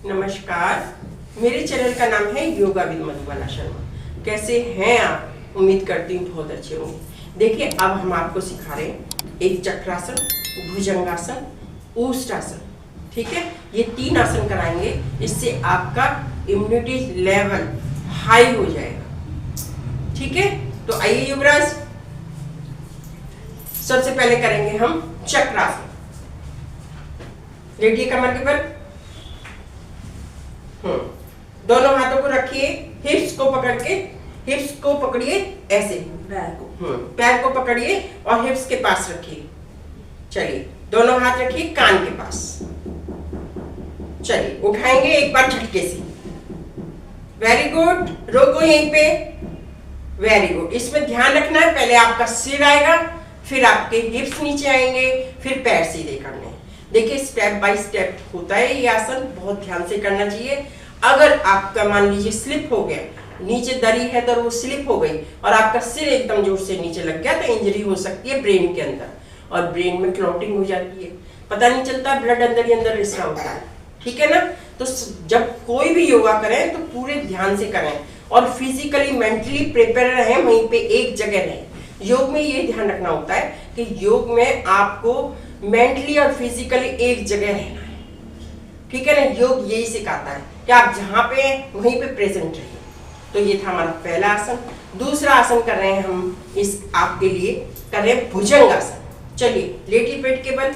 नमस्कार, मेरे चैनल का नाम है योगा विद मधुबाला शर्मा। कैसे हैं आप? उम्मीद करती हूँ बहुत अच्छे होंगे। देखिए, अब हम आपको सिखा रहे हैं एक चक्रासन, भुजंगासन, ऊष्टासन। ठीक है, ये 3 आसन कराएंगे, इससे आपका इम्यूनिटी लेवल हाई हो जाएगा। ठीक है, तो आइए युवराज, सबसे पहले करेंगे हम चक्रासन। लेटिए कमर के बल, दोनों हाथों को रखिए, हिप्स को पकड़ के, हिप्स को पकड़िए ऐसे, पैर को पकड़िए और हिप्स के पास रखिए। चलिए, दोनों हाथ रखिए कान के पास। चलिए, उठाएंगे एक बार झटके से। वेरी गुड, रोको यहीं पे। Very good. इसमें ध्यान रखना है, पहले आपका सिर आएगा, फिर आपके हिप्स नीचे आएंगे, फिर पैर सीधे करने। देखिए, स्टेप बाय स्टेप होता है ये आसन, बहुत ध्यान से करना चाहिए। अगर आपका मान लीजिए स्लिप हो गया, नीचे दरी है तो वो स्लिप हो गई और आपका सिर एकदम जोर से नीचे लग गया, तो इंजरी हो सकती है ब्रेन के अंदर, और ब्रेन में क्लॉटिंग हो जाती है, पता नहीं चलता, ब्लड अंदर ही अंदर रिसा होता है। ठीक है ना? तो जब कोई भी योगा करें तो पूरे ध्यान से करें और फिजिकली मेंटली प्रिपेयर रहें, वहीं पे एक जगह रहें। योग में ये ध्यान रखना होता है कि योग में आपको मेंटली और फिजिकली एक जगह रहना है। ठीक है ना? योग यही सिखाता है कि आप जहां पे हैं वहीं पे प्रेजेंट रहिए। तो ये था हमारा पहला आसन। दूसरा आसन कर रहे हैं हम, इस आपके लिए कर रहे हैं भुजंगासन। चलिए, लेटिए पेट के बल,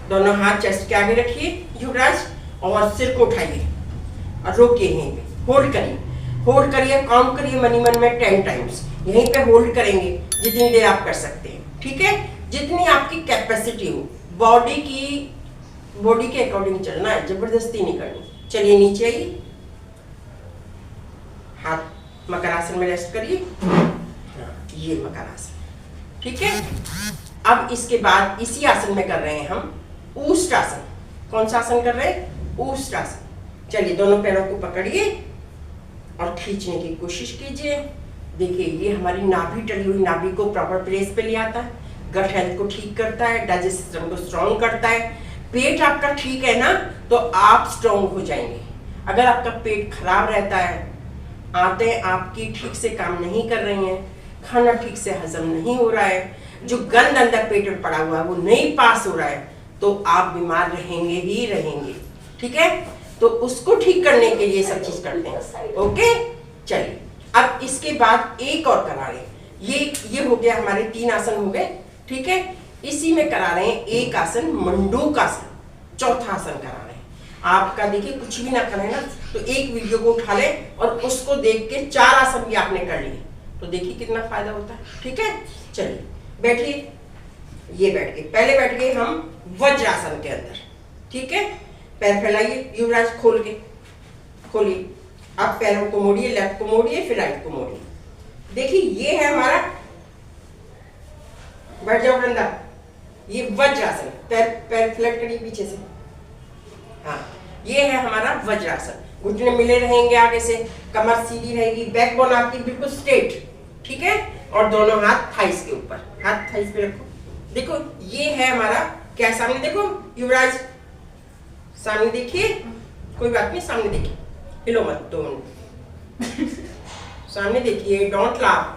दोनों हाथ चेस्ट के आगे रखिए युवराज, और सिर को उठाइए और रोकिए यहीं पे, होल्ड करिए, होल्ड करिए, काउंट करिए मनी मन में 10 टाइम्स। यहीं पे होल्ड करेंगे जितनी देर आप कर सकते हैं। ठीक है, जितनी आपकी कैपेसिटी हो, बॉडी के अकॉर्डिंग चलना है, जबरदस्ती नहीं करनी। चलिए, नीचे आइए, हाथ मकरासन में रेस्ट करिए। ये मकरासन। ठीक है, अब इसके बाद इसी आसन में कर रहे हैं हम ऊष्टासन। कौन सा आसन कर रहे हैं? ऊष्टासन। चलिए, दोनों पैरों को पकड़िए और खींचने की कोशिश कीजिए। देखिए, ये हमारी नाभि, टली हुई नाभि को प्रॉपर प्लेस पे ले आता है, गट हेल्थ को ठीक करता है, डाइजेस्ट सिस्टम को स्ट्रॉन्ग करता है। पेट आपका ठीक है ना, तो आप स्ट्रॉन्ग हो जाएंगे। अगर आपका पेट खराब रहता है, आंतें आपकी ठीक से काम नहीं कर रही हैं, खाना ठीक से हजम नहीं हो रहा है, जो गंद अंदर पेट में पड़ा हुआ है वो नहीं पास हो रहा है, तो आप बीमार रहेंगे ही रहेंगे। ठीक है, तो उसको ठीक करने के लिए सब चीज करते हैं। ओके, चलिए, अब इसके बाद एक और करा रहे हैं। ये हो गया, हमारे 3 आसन हो गए। ठीक है, इसी में करा रहे हैं एक आसन, मंडूकासन, चौथा आसन करा रहे हैं। आपका देखिए, कुछ भी ना करें ना, तो एक वीडियो को उठा लें और उसको देख के 4 आसन भी आपने कर लिए, तो देखिए कितना फायदा होता है। ठीक है, चलिए बैठिए। ये बैठ गए, पहले बैठ गए हम वज्रासन के अंदर। ठीक है, पैर फैलाइए युवराज, खोल के खोलिए। आप पैरों को मोड़िए, लेफ्ट को मोड़िए, फिर राइट को मोड़िए। देखिए, ये है हमारा, बैठ जाओ वृंदा, ये वज्रासन। पैर फ्लैट करिए पीछे से। हाँ, ये है हमारा वज्रासन। घुटने मिले रहेंगे आगे से, कमर सीधी रहेगी, बैकबोन आपकी बिल्कुल स्ट्रेट। ठीक है, और दोनों हाथ थाइस के ऊपर, हाथ थाइस पे रखो। देखो, ये है हमारा, क्या सामने देखो युवराज, सामने देखिए, कोई बात नहीं, सामने देखिए, हिलो मत, 2 मिनट सामने देखिए, डोंट लाफ।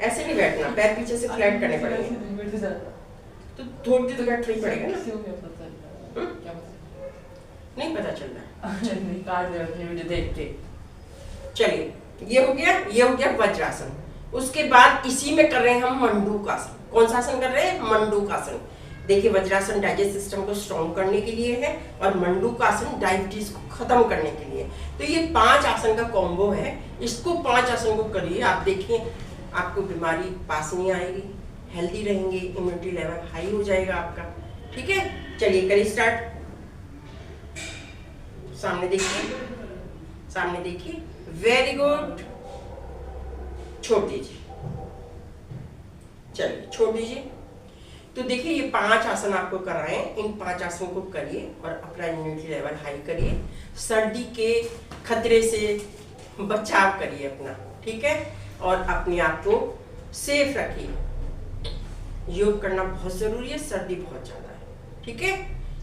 ऐसे नहीं बैठना, पैर पीछे से फ्लैट करने पड़ेंगे, तो थोड़ी देर तो बैठ नहीं पड़ेगा ना। नहीं पता चल रहा। चलिए, ये हो गया, ये हो गया वज्रासन। उसके बाद इसी में कर रहे हैं हम मंडूकासन। कौन सा आसन कर रहे हैं? मंडूकासन। देखिए, वज्रासन डाइजेस्ट सिस्टम को स्ट्रॉन्ग करने के लिए है और मंडूकासन डायबिटीज को खत्म करने के लिए। तो ये 5 आसन का कॉम्बो है। इसको 5 आसन को करिए, आप देखिए आपको बीमारी पास नहीं आएगी, हेल्दी रहेंगे, इम्यूनिटी लेवल हाई हो जाएगा आपका। ठीक है, चलिए करिए स्टार्ट। सामने देखिए, सामने देखिए, वेरी गुड। छोड़ दीजिए, चलिए छोड़ दीजिए। तो देखिए, ये 5 आसन आपको कराएं, इन 5 आसनों को करिए और अपना इम्यूनिटी लेवल हाई करिए। सर्दी के खतरे से बचाव करिए अपना। ठीक है, और अपने आप को सेफ रखिए। योग करना बहुत ज़रूरी है, सर्दी बहुत ज़्यादा है, ठीक है।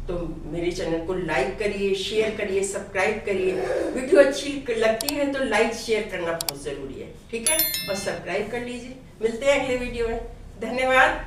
तो मेरे चैनल को लाइक करिए, शेयर करिए, सब्सक्राइब करिए। वीडियो अच्छी लगती है तो लाइक शेयर करना बहुत ज़रूरी है, ठीक है, और सब्सक्राइब कर लीजिए। मिलते हैं अगले वीडियो में, धन्यवाद।